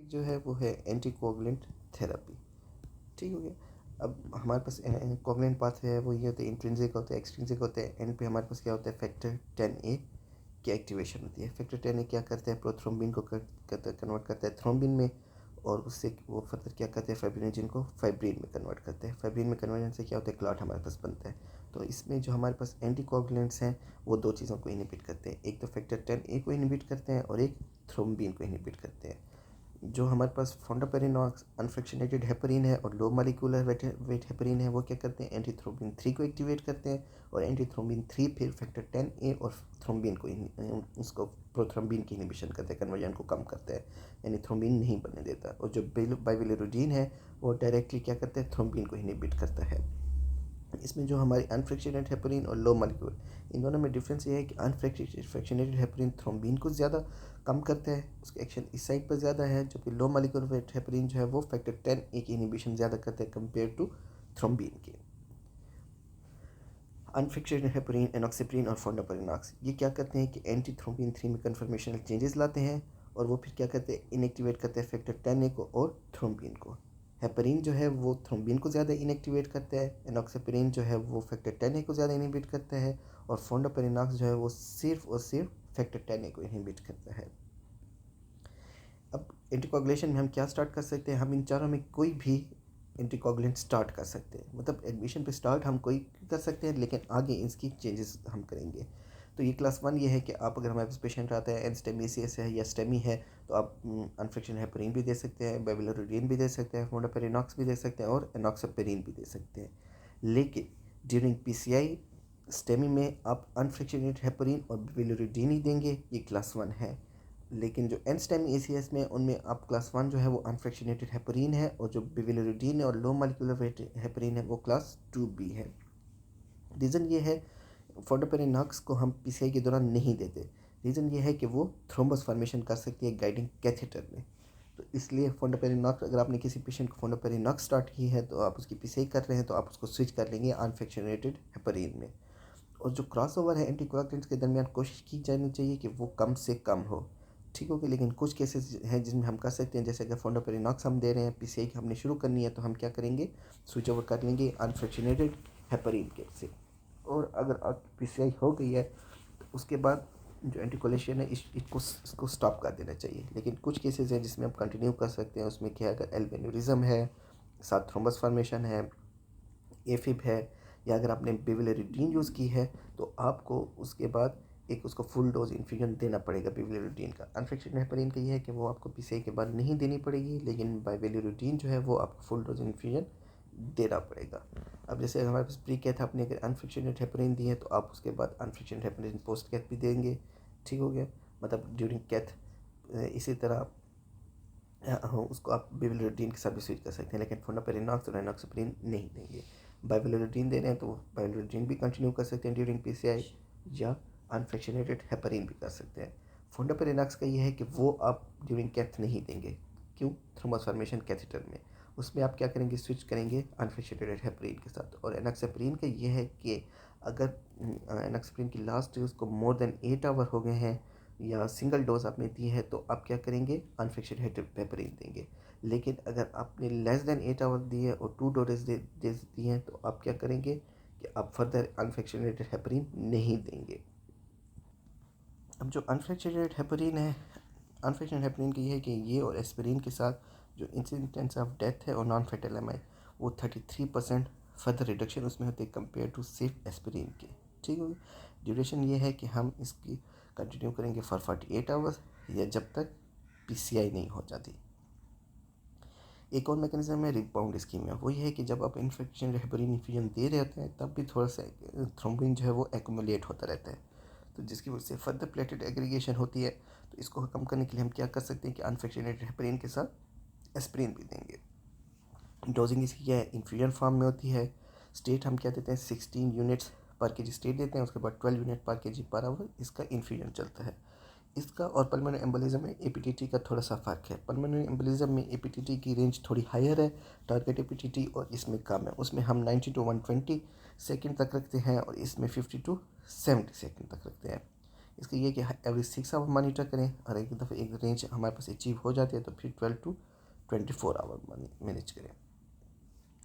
जो है वो है एंटीकोगुलेंट थेरेपी। ठीक हो गया। अब हमारे पास कोगुलेंट पाथवे है वो ये होता है, इंट्रिंसिक होता है, एक्सट्रिंसिक होता है। एंड पे हमारे पास क्या होता है, फैक्टर 10A की एक्टिवेशन होती है। फैक्टर 10A क्या करता है, प्रोथ्रोम्बिन को कन्वर्ट करता है थ्रोम्बिन में, और उससे वो फर्दर क्या करते हैं, फाइब्रिनोजन को फाइब्रिन में कन्वर्ट करते हैं। फाइब्रिन में कन्वर्जन से क्या होता है, क्लॉट हमारे पास बनता है। तो इसमें जो हमारे पास एंटीकोगुलेंट्स हैं वो दो चीज़ों को इनहिबिट करते हैं, एक तो फैक्टर 10A को इनहिबिट करते हैं और एक थ्रोम्बिन को इनहिबिट करते हैं। जो हमारे पास फोंडापेरिनॉक्स अनफ्रैक्शनेटेड हेपरिन है और लो मॉलिक्यूलर वेट हेपरिन है, वो क्या करते हैं, एंटीथ्रोम्बिन 3 को एक्टिवेट करते हैं, और एंटीथ्रोम्बिन 3 फिर फैक्टर 10A और थ्रोम्बिन को उसको प्रोथ्रोम्बिन की इनहिबिशन करते हैं, कन्वर्जन को कम करते हैं, यानी थ्रोम्बिन नहीं बनने देता। और जो बाइबिलिरुडीन है वो डायरेक्टली क्या करते हैं, थ्रोम्बिन को इनहिबिट करता है। इसमें जो हमारी अनफ्रैक्शनेटेड हेपरिन और लो मॉलिक्यूल, इन दोनों में डिफरेंस ये है कि अनफ्रैक्शनेटेड हेपरिन थ्रोम्बिन को ज़्यादा कम करते हैं, उसकी एक्शन इस साइड पर ज़्यादा है, जबकि लो मॉलिक्यूलर हेपरिन जो है वो फैक्टर 10A की इनिबिशन ज़्यादा करते हैं कंपेयर टू थ्रोम्बिन के। अनफ्रैक्शनेटेड हेपरिन, एनॉक्सिप्रिन और फोंडापेरिनॉक्स ये क्या करते हैं कि एंटी थ्रोम्बिन 3 में कन्फर्मेशनल चेंजेस लाते हैं, और वो फिर क्या करते हैं, इनएक्टिवेट करते हैं फैक्टर 10A को और थ्रोम्बिन को। हेपरिन जो है वो थ्रोम्बिन को ज़्यादा इनएक्टिवेट करता है, एनॉक्सिप्रिन जो है वो फैक्टर 10A को ज़्यादा इनहिबिट करता है, और फोंडापेरिनॉक्स जो है वो सिर्फ और सिर्फ फैक्टर 10A को इनहिबिट करता है। अब एंटीकोगुलेशन में हम क्या स्टार्ट कर सकते हैं, हम इन चारों में कोई भी एंटीकोगुलेंट स्टार्ट कर सकते हैं, मतलब एडमिशन पे स्टार्ट हम कोई कर सकते हैं, लेकिन आगे इसकी चेंजेस हम करेंगे। तो ये क्लास 1 ये है कि आप अगर हमारे पास पेशेंट आता है एनस्टेमिसियस है या स्टेमी है, तो आप अनफ्रैक्शन हेपरिन भी दे सकते हैं, बाइबिलिरुडीन भी दे सकते हैं, फोंडापेरिनॉक्स भी दे सकते हैं, और एनॉक्सिपेरिन भी दे सकते हैं। लेकिन ड्यूरिंग पीसीआई स्टेमी में आप अनफ्रैक्शनेटेड हेपरिन और बाइबिलिरुडीन ही देंगे, ये क्लास 1 है। लेकिन जो एन स्टेम एसीएस में उनमें आप क्लास 1 जो है वो अनफ्रैक्शनेटेड हेपरिन है, और जो बिविलिरुडीन है और लो मॉलिक्यूलर वेट हेपरिन है वो क्लास 2B है। रीज़न ये है फोंडापेरिनॉक्स को हम पीसीआई के दौरान नहीं देते, रीज़न ये है कि वो थ्रोम्बस फॉर्मेशन कर सकती है गाइडिंग कैथेटर में। तो इसलिए फोंडापेरिनॉक्स, अगर आपने किसी पेशेंट को फोंडापेरिनॉक्स स्टार्ट की है तो आप उसकी पीसीआई कर रहे हैं तो आप उसको स्विच कर लेंगे अनफ्रैक्शनेटेड हेपरिन में। और जो क्रॉसओवर है एंटीकोएगुलेंट्स के दरमियान, कोशिश की जानी चाहिए कि वो कम से कम हो। ठीक हो गया। लेकिन कुछ केसेस हैं जिसमें हम कर सकते हैं, जैसे अगर फोंडापेरिनॉक्स हम दे रहे हैं, पीसीआई की हमने शुरू करनी है, तो हम क्या करेंगे, स्विच ओवर कर लेंगे अनफ्रैक्शनेटेड हेपरिन के से। और अगर आप पीसीआई हो गई है तो उसके बाद जो एंटीकोलेशन है इसको स्टॉप कर देना चाहिए। लेकिन कुछ केसेस हैं जिसमें आप कंटिन्यू कर सकते हैं, उसमें क्या है, अगर एल्बेन्यूरिज्म है, साथ थ्रोम्बस फॉर्मेशन है, एफिब है, या अगर आपने बिविलिरुडीन यूज़ की है, तो आपको उसके बाद एक उसको फुल डोज इन्फ्यूजन देना पड़ेगा बिविलिरुडीन का। अनफ्रैक्शनेटेड हेपरिन का ये है कि वो आपको पीसीआई के बाद नहीं देनी पड़ेगी, लेकिन बाइबिलिरुडीन जो है वो आपको फुल डोज इन्फ्यूजन देना पड़ेगा। अब जैसे हमारे पास प्री कैथ आपने अगर अनफ्रैक्शनेटेड हेपरिन दी है, तो आप उसके बाद अनफ्रैक्शनेटेड हेपरिन पोस्ट कैथ भी देंगे। ठीक हो गया, मतलब ड्यूरिंग कैथ। इसी तरह उसको आप बिविलिरुडीन के साथ भी स्विच कर सकते हैं, लेकिन फोंडापेरिनॉक्स और एनॉक्सिप्रिन नहीं देंगे। बाइबिलिरुडीन दे रहे हैं तो बाइबिलिरुडीन भी कंटिन्यू कर सकते हैं ड्यूरिंग पीसीआई, या अनफ्रैक्शनेटेड हेपरिन भी कर सकते हैं। फोंडापेरिनॉक्स का ये है कि वो आप ड्यूरिंग कैथ नहीं देंगे। क्यों, थ्रोम्बस फॉर्मेशन कैथेटर में, उसमें आप क्या करेंगे, स्विच करेंगे अनफ्रैक्शनेटेड हेपरिन के साथ। और एनॉक्सिप्रिन का ये है कि अगर एनॉक्सिप्रिन की लास्ट डोज को मोर देन 8 आवर हो गए हैं, या सिंगल डोज आपने दी है, तो आप क्या करेंगे, अनफ्रैक्शनेटेड हेपरिन देंगे। लेकिन अगर आपने लेस देन 8 आवर दी है और 2 डोजेज दी हैं, तो आप क्या करेंगे कि आप फर्दर अनफ्रैक्शनेटेड हेपरिन नहीं देंगे। अब जो अनफ्रैक्शनेटेड हेपरिन है, अनफ्रैक्शनेटेड हेपरिन की ये है कि ये और एस्पिरिन के साथ जो इंसिडेंस ऑफ डेथ है और नॉन फैटल एमाइड, वो 33% फर्दर रिडक्शन उसमें होती है कंपेयर टू सिर्फ एस्पिरिन के। ठीक है। ड्यूरेशन ये है कि हम इसकी कंटिन्यू करेंगे फॉर 48 आवर्स, या जब तक पीसीआई नहीं हो जाती। एक और मैकेनिज्म है रिबाउंड स्कीम में, वो ये है कि जब आप इन्फेक्शन हेपरिन इन्फ्यूजन दे रहे होते हैं, तब भी थोड़ा सा थ्रोम्बिन जो है वो एक्यूमुलेट होता रहता है, तो जिसकी वजह से फर्दर प्लेटेड एग्रीगेशन होती है। तो इसको कम करने के लिए हम क्या कर सकते हैं कि अनफ्रैक्शनेटेड हेपरिन के साथ एस्पिरिन भी देंगे। डोजिंग इसकी क्या है, इन्फ्यूजन फॉर्म में होती है। स्टेट हम क्या देते हैं, 16 यूनिट्स पर केजी स्टेट देते हैं, उसके बाद 12 यूनिट पर केजी पर आवर इसका इन्फ्यूजन चलता है। इसका और पल्मोनरी एम्बोलिज्म में एपीटीटी का थोड़ा सा फ़र्क है। पल्मोनरी एम्बोलिज्म में एपीटीटी की रेंज थोड़ी हायर है, टारगेट एपीटीटी, और इसमें कम है। उसमें हम 90 to 120 सेकंड तक रखते हैं, और इसमें 50 to 70 सेकंड तक रखते हैं। इसका ये कि एवरी 6 आवर मॉनिटर करें, और एक दफ़े एक रेंज हमारे पास अचीव हो जाती है तो फिर 12 to 24 आवर मैनेज करें।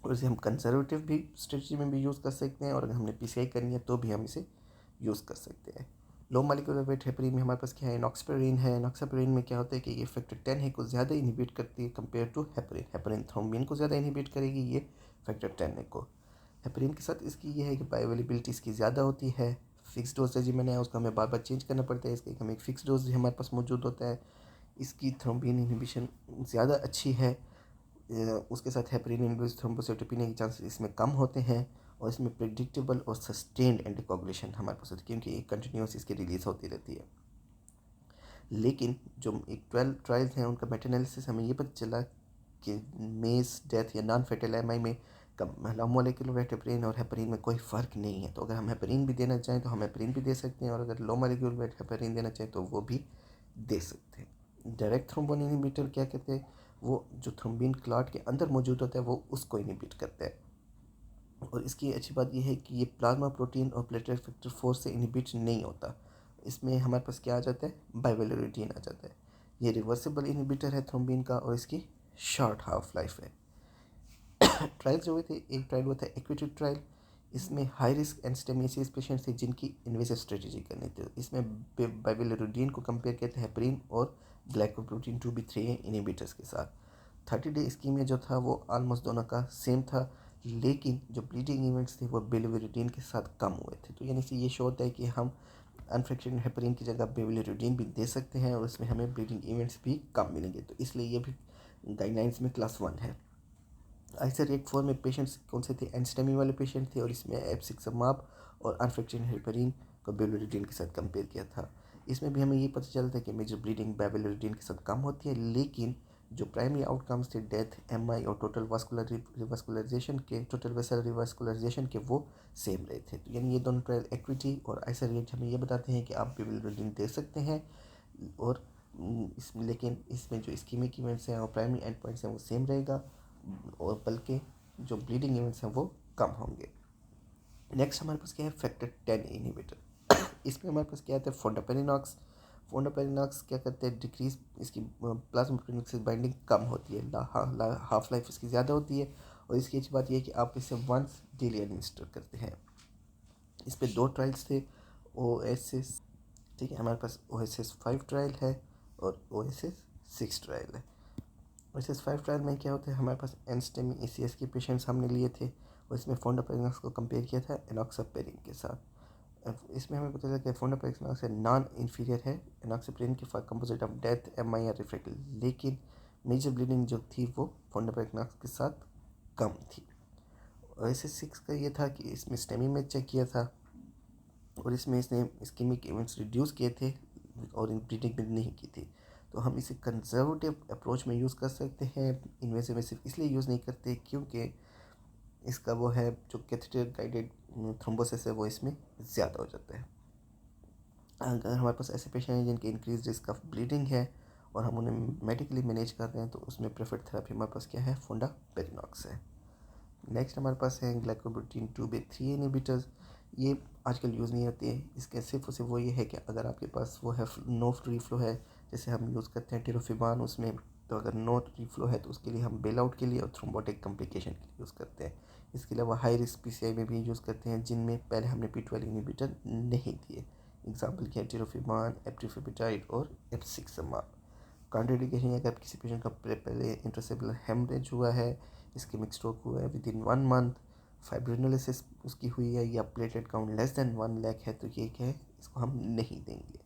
और इसे हम कंजर्वेटिव भी स्ट्रेटजी में भी यूज़ कर सकते हैं, और अगर हमने पीसीआई करनी है तो भी हम इसे यूज़ कर सकते हैं। लो मॉलिक्यूलर वेट हेपरिन में हमारे पास क्या है, एनॉक्सपेरिन है। एनॉक्सपेरिन में क्या होता है कि ये फैक्टर 10 को ज़्यादा इनहिबिट करती है compare to heparin. Heparin thrombin को ज़्यादा इनहिबिट करेगी, ये फैक्टर 10 को। हेपरिन के साथ इसकी ये है कि बायोअवेलेबिलिटी इसकी ज़्यादा होती है। फिक्स डोज रेजिमेन है, उसका हमें बार बार चेंज करना पड़ता है, इसके हमें एक फिक्स डोज भी हमारे पास मौजूद होता है। इसकी थ्रोम्बिन इनहिबिशन ज़्यादा अच्छी है। उसके साथ हेपरिन इनड्यूस्ड थ्रोम्बोसाइटोपेनिया के चांसेस इसमें कम होते हैं, और इसमें प्रेडिक्टेबल और सस्टेन्ड एंटीकोगुलेशन हमारे पास होती है, क्योंकि एक कंटिन्यूस इसकी रिलीज होती रहती है। लेकिन जो एक 12 ट्रायल्स हैं उनका मेटा एनालिसिस हमें ये पता चला कि मेस डेथ या नॉन फेटल एमआई में लो मॉलिक्यूलर वेट हेपरिन और हेपरिन में कोई फ़र्क नहीं है। तो अगर हम हेपरिन भी देना चाहें तो हम हेपरिन भी दे सकते हैं, और अगर लो मॉलिक्यूलर वेट हेपरिन देना चाहें तो वो भी दे सकते हैं। डायरेक्ट थ्रोम्बोन इनहिबिटर क्या कहते हैं, वो जो थ्रोम्बिन क्लॉट के अंदर मौजूद होता है वो उसको इनहिबिट करता है। और इसकी अच्छी बात यह है कि ये प्लाज्मा प्रोटीन और प्लेटलेट फैक्टर 4 से इनहिबिट नहीं होता। इसमें हमारे पास क्या आ जाता है, बाइवेलोरिडीन आ जाता है। ये रिवर्सिबल इनहिबिटर है थ्रोम्बिन का, और इसकी शॉर्ट हाफ लाइफ है। ट्रायल्स जो हुए थे, एक ट्रायल हुआ था एक्विटिव ट्रायल, इसमें हाई रिस्क एंड स्टेमिसिस पेशेंट थे जिनकी इन्वेसिव स्ट्रेटजी करनी थी। इसमें बाइवेलोरिडीन को कंपेयर किया था हेपरिन और ग्लाइकोप्रोटीन 2b3 इनहिबिटर्स के साथ। 30 डे स्कीम में जो था वो ऑलमोस्ट दोनों का सेम था, लेकिन जो ब्लीडिंग इवेंट्स थे वो बेविलोरिडीन के साथ कम हुए थे। तो यानी कि ये शो होता है कि हम अनफ्रैक्चर्ड हेपरिन की जगह बेविलोरिडीन भी दे सकते हैं, और इसमें हमें ब्लीडिंग इवेंट्स भी कम मिलेंगे। तो इसलिए ये भी गाइडलाइंस में क्लास 1 है। आइसर 4 में पेशेंट्स कौन से थे, एंस्टेमी वाले पेशेंट थे, और इसमें एप्सिक्समाब और अनफ्रैक्चर्ड हेपरिन को बेविलोरिडीन के साथ कंपेयर किया था। इसमें भी हमें ये पता चलता है कि मेजर ब्लीडिंग बेविलोरिडीन के साथ कम होती है, लेकिन जो प्राइमरी आउटकम्स थे डेथ, एमआई और टोटल रिवास्कुलराइजेशन के, टोटल वेसल रिवास्कुलराइजेशन के, वो सेम रहे थे। तो यानी ये दोनों ट्रायल एक्विटी और आइसर हमें ये बताते हैं कि आप बेविलोरिडीन दे सकते हैं, और इसमें लेकिन इसमें जो इस्कीमिक इवेंट्स हैं और प्राइमरी एंड पॉइंट्स हैं वो सेम रहेगा, और बल्कि जो ब्लीडिंग इवेंट्स हैं वो कम होंगे। नेक्स्ट हमारे पास क्या है, फैक्टर 10 इनहिबिटर। इसमें हमारे पास क्या आता है, फोंडापेरिनॉक्स। फोंडापेरिनॉक्स क्या करते हैं, डिक्रीज इसकी प्लाज्मा प्रोटीन से बाइंडिंग कम होती है, हाफ लाइफ इसकी ज़्यादा होती है, और इसकी अच्छी बात यह है कि आप इसे वंस डेली एडमिनिस्टर करते हैं। इस पर 2 ट्रायल्स थे, ओएसएस, ठीक है, हमारे पास ओएसएस 5 ट्रायल है और ओएसएस 6 ट्रायल है। ओएसएस 5 ट्रायल में क्या होता है, हमारे पास एंस्टेमी ECS के पेशेंट्स हमने लिए थे, और इसमें फोंडापेरिनॉक्स को कंपेयर किया था एनॉक्सापेरिन के साथ। इसमें हमें पता चला कि फोंडापेरिनॉक्स से नॉन इन्फीरियर है एनॉक्सापेरिन के composite of death, MI refractive, लेकिन मेजर ब्लीडिंग जो थी वो फोंडापेरिनॉक्स के साथ कम थी। ओएसएस 6 का ये था कि इसमें स्टेमी में चेक किया था, और इसमें इसने इस्कीमिक इवेंट्स रिड्यूस किए थे और इन ब्लीडिंग भी नहीं की थी। तो हम इसे कंजर्वेटिव अप्रोच में यूज़ कर सकते हैं। इनवेसिव में सिर्फ इसलिए यूज़ नहीं करते क्योंकि इसका वो है जो कैथेटर गाइडेड थ्रोम्बोसिस है वो इसमें ज़्यादा हो जाता है। अगर हमारे पास ऐसे पेशेंट हैं जिनकी इंक्रीज रिस्क ऑफ ब्लीडिंग है और हम उन्हें मेडिकली मैनेज कर रहे हैं, तो उसमें प्रेफर्ड थेरेपी हमारे पास क्या है, फोंडापेरिनॉक्स है। नेक्स्ट हमारे पास है ग्लाइकोप्रोटीन 2b3 इनहिबिटर्स। ये आजकल यूज़ नहीं होती है। इसके सिर्फ और सिर्फ वो ये है कि अगर आपके पास वो है नो रिफ्लो है, जैसे हम यूज़ करते हैं टिरोफिबान उसमें, तो अगर नो रिफ्लो है तो उसके लिए हम बेल आउट के लिए और थ्रोम्बोटिक कॉम्प्लिकेशन के लिए यूज़ करते हैं। इसके अलावा हाई रिस्क PCI में भी यूज़ करते हैं जिनमें पहले हमने P12 इनहिबिटर नहीं दिए। एग्जाम्पल क्या है, टिरोफिबान, एप्टिफिबिटाइड और एप्सिक्समाब। कॉन्ट्राइंडिकेशन, अगर किसी पेशेंट का पहले इंट्रासेलुलर हेमरेज हुआ है, इस्केमिक स्ट्रोक हुआ है विद इन 1 मंथ, फाइब्रिनोलिसिस उसकी हुई है, या platelet count less than 1 lakh है, तो ये क्या है, इसको हम नहीं देंगे।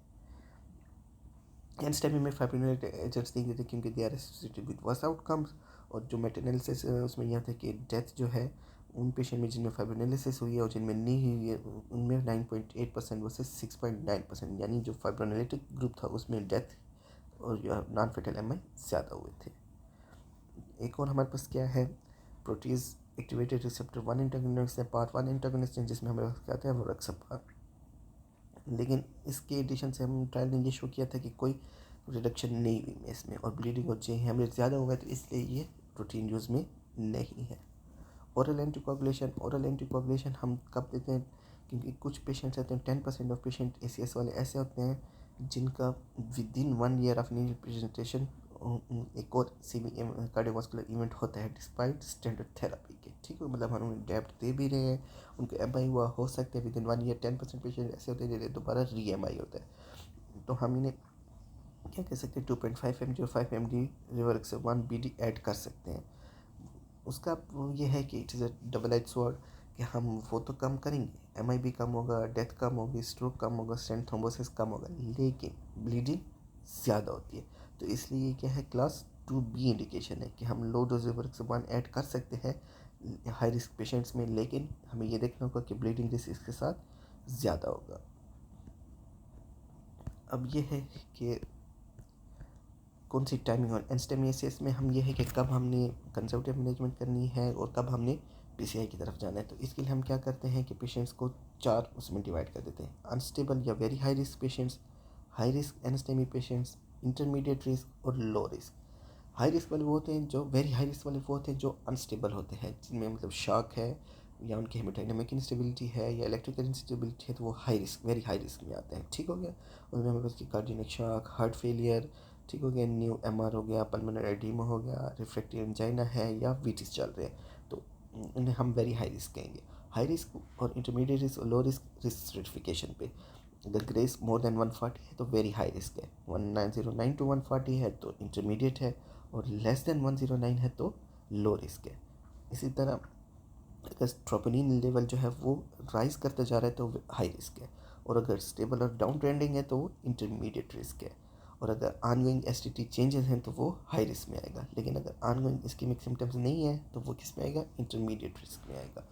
एंस्टेमी में फाइब्रिनोलेटिक एजेंट्स नहीं देते क्योंकि they are associated with worse outcomes. और जो मेटा एनालिसिस उसमें यह था कि डेथ जो है उन पेशेंट में जिनमें फाइब्रिनोलिसिस हुई है और जिनमें नहीं हुई है उनमें 9.8% वर्सेस 6.9%, यानी जो फाइब्रिनोलेटिक ग्रुप था उसमें डेथ और नॉन फेटल एमआई ज़्यादा हुए थे। एक और हमारे पास क्या है, प्रोटीज एक्टिवेटेड रिसेप्टर 1 एंटागोनिस्ट है, पार्ट 1 एंटागोनिस्ट है, जिसमें हमारे पास क्या आता है वो रक्सपार। लेकिन इसके एडिशन से हम ट्रायल ने ये शो किया था कि कोई रिडक्शन नहीं हुई में इसमें, और ब्लीडिंग और जे हेमरेज ज़्यादा हुआ है, तो इसलिए ये प्रोटीन यूज़ में नहीं है। ओरल एंटीकोगुलेशन हम कब देते हैं क्योंकि कुछ पेशेंट्स रहते हैं, 10% ऑफ पेशेंट ACS वाले ऐसे होते हैं जिनका within 1 year of knee presentation एक और सीवी कार्डियोवास्कुलर इवेंट होता है डिस्पाइट स्टैंडर्ड थेरेपी के। ठीक है, मतलब हम उन्हें डेप्ट दे भी रहे हैं, उनको MI हुआ हो सकता है विदिन 1 ईयर। 10% पेशेंट ऐसे होते हैं जिन्हें दोबारा MI होता है। तो हम इन्हें क्या कह सकते हैं, 2.5 mg और 5 mg रिवरक्सेबन BD ऐड कर सकते हैं। उसका ये है कि it is a double edge sword कि हम वो तो कम करेंगे, MI भी कम होगा, डेथ कम होगी, स्ट्रोक कम होगा, स्टेंट थ्रोम्बोसिस कम होगा, लेकिन ब्लीडिंग ज़्यादा होती है। तो इसलिए क्या है, क्लास 2B इंडिकेशन है कि हम लो डोज रिवरक्सेबन ऐड कर सकते हैं हाई रिस्क पेशेंट्स में, लेकिन हमें ये देखना होगा कि ब्लीडिंग रिस्क इसके साथ ज़्यादा होगा। अब ये है कि कौन सी टाइमिंग और एंस्टेमियासिस में हम ये है कि कब हमने कंजर्वेटिव मैनेजमेंट करनी है और कब हमने PCI की तरफ जाना है। तो इसके लिए हम क्या करते हैं कि पेशेंट्स को 4 उसमें डिवाइड कर देते हैं, अनस्टेबल या very high risk patients, high risk NSTEMI patients, intermediate risk और लो रिस्क। हाई रिस्क वाले वो होते हैं जो वेरी हाई रिस्क वाले वो होते हैं जो अनस्टेबल होते हैं, जिनमें मतलब शॉक है या उनकी हेमोडायनामिक इंस्टेबिलिटी है या इलेक्ट्रिकल इंस्टेबिलिटी है, तो वो high risk very high risk में आते हैं। ठीक हो गया, उनमें हमारे पास कार्डियक शॉक, हार्ट फेलियर, ठीक हो गया, न्यू MR हो गया, पल्मोनरी एडीमा हो गया, रिफ्रैक्टिव एंजाइना है या वीटिस चल रहे हैं, तो इन्हें हम वेरी हाई रिस्क कहेंगे। हाई रिस्क और इंटरमीडिएट रिस्क और लो रिस्क रिस्क स्ट्रेटिफिकेशन पे अगर ग्रेस मोर देन 140 है तो वेरी हाई रिस्क है, 1909 to 140 है तो इंटरमीडिएट है, और लेस देन 109 है तो लो रिस्क है। इसी तरह अगर ट्रोपोनिन लेवल जो है वो राइज करते जा रहा है तो हाई रिस्क है, और अगर स्टेबल और डाउन ट्रेंडिंग है तो वो इंटरमीडिएट रिस्क है, और अगर ऑनगोइंग STT चेंजेस हैं तो वो हाई रिस्क में आएगा, लेकिन अगर ऑनगोइंग इस्कीमिक सिम्टम्स नहीं है तो वो किस में आएगा, इंटरमीडिएट रिस्क में आएगा।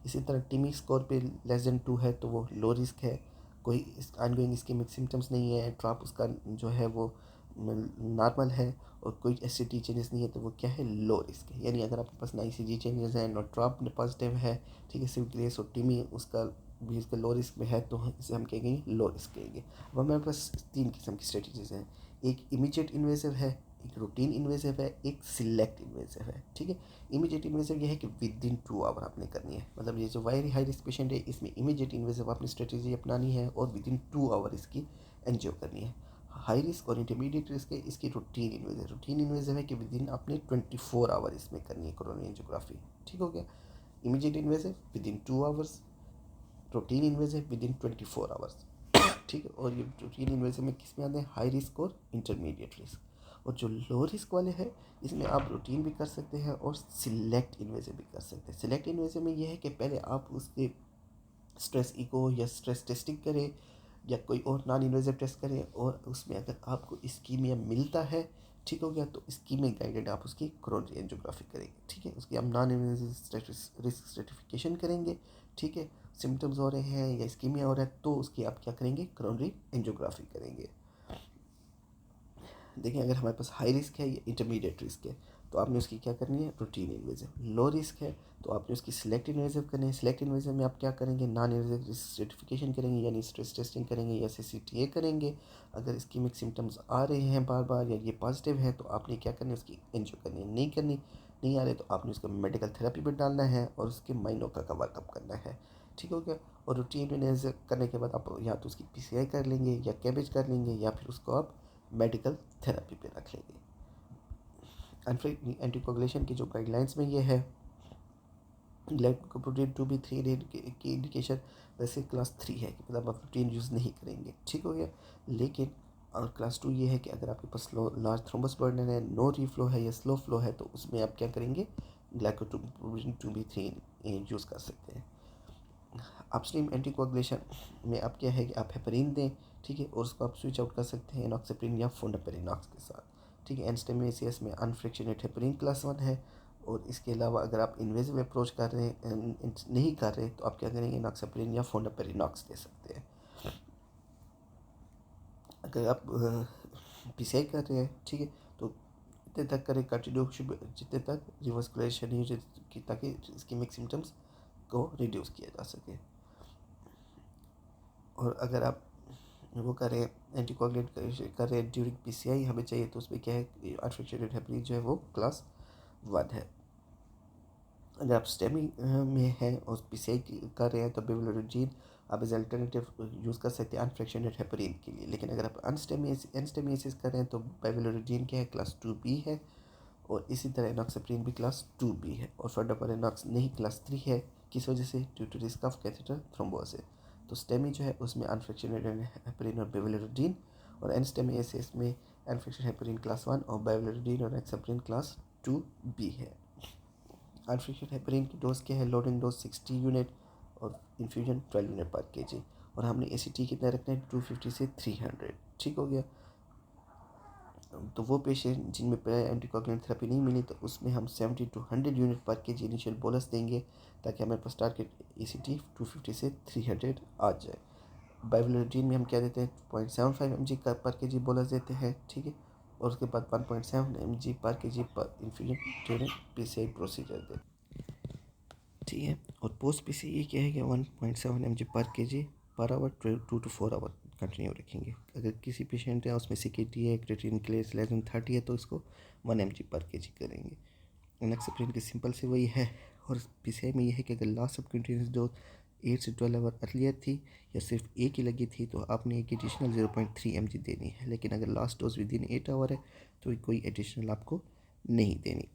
इसी तरह टिमी स्कोर पे लेस देन 2 है तो वो लो रिस्क है, कोई ऑनगोइंग इस्कीमिक सिम्टम्स नहीं है, ड्रॉप उसका जो है वो नॉर्मल है, और कोई STT चेंजेस नहीं है तो वो क्या है, लो रिस्क है। यानी अगर आपके पास ना ECG चेंजेस हैं, ना ड्रॉप पॉजिटिव है, ठीक है, सिर्फ ग्रेस और टिमी उसका भी इसका लो रिस्क में है, तो इसे हम कहेंगे लो रिस्क कहेंगे। अब हमारे पास 3 किस्म की स्ट्रेटजीज हैं, एक इमीडिएट इन्वेसिव है, एक रूटीन इन्वेसिव है, एक सिलेक्ट इन्वेसिव है। ठीक है, इमीडिएट इन्वेसिव ये है कि विदिन 2 आवर आपने करनी है, मतलब ये जो वेरी हाई रिस्क पेशेंट है इसमें इमीडिएट इन्वेसिव आपने स्ट्रेटजी अपनानी है और विदिन 2 आवर इसकी एंजियो करनी है। हाई रिस्क और इंटरमीडिएट रिस्क है इसकी रूटीन इन्वेसिव। रूटीन इन्वेसिव है कि विदिन आपने 24 आवर इसमें करनी है कोरोनरी एंजियोग्राफी। ठीक हो गया, immediate invasive within 2 hours, routine invasive within 24 hours. ठीक है, और ये रूटीन इन्वेसिव में किस में आते हैं, हाई रिस्क और इंटरमीडिएट रिस्क। और जो लो रिस्क वाले हैं इसमें आप रूटीन भी कर सकते हैं और सिलेक्ट इन्वेसिव भी कर सकते हैं। सिलेक्ट इन्वेसिव में ये है कि पहले आप उसके स्ट्रेस इको या स्ट्रेस टेस्टिंग करें या कोई और नॉन इन्वेसिव टेस्ट करें, और उसमें अगर आपको इस्कीमिया मिलता है, ठीक हो गया, तो इस्कीमिया गाइडेड आप उसकी कोरोनरी एंजियोग्राफी करेंगे। ठीक है, उसकी हम नॉन इन्वेसिव रिस्क स्ट्रेटिफिकेशन करेंगे। ठीक है, सिम्टम्स हो रहे हैं या इस्कीमिया हो रहा है तो उसकी आप क्या करेंगे, कोरोनरी एंजियोग्राफी करेंगे। देखिए, अगर हमारे पास हाई रिस्क है या इंटरमीडिएट रिस्क है तो आपने उसकी क्या करनी है, रूटीन इन्वेसिव। लो रिस्क है तो आपने उसकी सिलेक्ट इन्वेसिव करनी है। सिलेक्ट इन्वेसिव में आप क्या करेंगे, नॉन इन्वेसिव रिस्क सर्टिफिकेशन करेंगे, यानी स्ट्रेस टेस्टिंग करेंगे या CCTA करेंगे। अगर इस्कीमिक सिम्टम्स आ रहे हैं बार बार या ये पॉजिटिव है तो आपने क्या करनी है, उसकी एंजियो करनी है। नहीं आ रहे तो आपने उसको मेडिकल थेरेपी पर डालना है और उसके माइनों का वर्कअप करना है। ठीक हो गया, और रूटीन इन्वेसिव करने के बाद आप या तो उसकी PCI कर लेंगे या कैबेज कर लेंगे या फिर उसको आप मेडिकल थेरेपी पे रख लेंगे। एंटीकोगुलेशन की जो गाइडलाइंस में ये है, ग्लाइकोप्रोटीन 2B3 की इंडिकेशन वैसे क्लास 3 है कि मतलब आप रूटीन यूज़ नहीं करेंगे। ठीक हो गया, लेकिन और क्लास 2 ये है कि अगर आपके पास लार्ज थ्रोम्बस बर्डन है, नो रीफ्लो है या स्लो फ्लो है तो उसमें आप क्या करेंगे, ग्लाइकोप्रोटीन 2B3 यूज़ कर सकते हैं। अपस्ट्रीम एंटीकोगुलेशन में आप क्या है कि आप हेपरिन दें, ठीक है, और उसको आप स्विच आउट कर सकते हैं एनॉक्सिप्रिन या फोंडापेरिनॉक्स के साथ। ठीक है, एंस्टेमेसियस में अनफ्रैक्शनेट हेपरिन क्लास 1 है, और इसके अलावा अगर आप इन्वेसिव अप्रोच कर रहे हैं नहीं कर रहे तो आप क्या करेंगे, एनॉक्सिप्रिन या फोंडापेरिनॉक्स दे सकते हैं। अगर आप PCI कर रहे हैं, ठीक है, तो इतने तक करें कंटिन्यू जितने तक रिवर्सकुलेशन नहीं हो ताकि इस्कीमिक सिम्टम्स को रिड्यूस किया जा सके। और अगर आप वो करें एंटीकोगुलेंट कर रहे हैं ड्यूरिंग PCI हमें चाहिए तो उसमें क्या है, अनफ्रैक्चरेटेड हेपरिन जो है वो क्लास 1 है। अगर आप स्टेमी में हैं और पीसीआई कर रहे हैं तो बेवलोरोजीन आप एज अल्टरनेटिव यूज़ कर सकते हैं अनफ्रैक्शनेटेड हेपरीन के लिए। लेकिन अगर आप एनस्टेमियासिस कर रहे हैं तो बेवलोरोजीन क्या है, क्लास 2B है, और इसी तरह एनॉक्सिप्रिन भी क्लास 2B है, और फर्डापारिनॉक्स नहीं क्लास 3 है। किस वजह से? Due to risk of catheter thrombosis. तो स्टेमी जो है उसमें अनफ्रैक्शनेटेड हेपरीन और बेवलोरोजीन, और एनस्टेमियासिस में अनफ्रैक्शनेटेड हेपरीन क्लास 1 और बेवलोरोजीन और एक्सेप्रिन क्लास 2B है। अनफ्रैक्शनेटेड हेपरीन की डोज क्या है? लोडिंग डोज 60 यूनिट और इन्फ्यूजन 12 यूनिट पर केजी, और हमने ACT कितना रखना है? 250 से 300। ठीक हो गया। तो वो पेशेंट जिनमें एंटीकोगुलेंट थेरेपी नहीं मिली तो उसमें हम 70 to 100 यूनिट पर केजी इनिशियल बोलस देंगे, ताकि हमारे पास टारगेट ACT 250 से 300 आ जाए। बाइवलोजीन में हम क्या देते हैं? 0.75 mg का पर केजी बोलस देते हैं, ठीक है, और उसके बाद 1.7 mg पर केजी पर इन्फ्यूजन ड्यूरिंग PCI प्रोसीजर देते हैं, ठीक है। और पोस्ट PCI क्या है कि 1.7 mg पर KG per hour 2 to 4 our continue रखेंगे। अगर किसी पेशेंट है उसमें CKT है, क्रिएटिनिन क्लेस लेस देन 30 है तो इसको 1 mg पर केजी करेंगे। एनॉक्सिप्रिन की सिंपल से वही है। और PCI में ये है कि अगर लास्ट सबक्यूटेनियस डोज 8 से 12 आवर अर्लियर थी या सिर्फ एक ही लगी थी तो आपने एक एडिशनल 0.3 mg देनी है। लेकिन अगर last dose within 8 hour है तो कोई एडिशनल आपको नहीं देनी।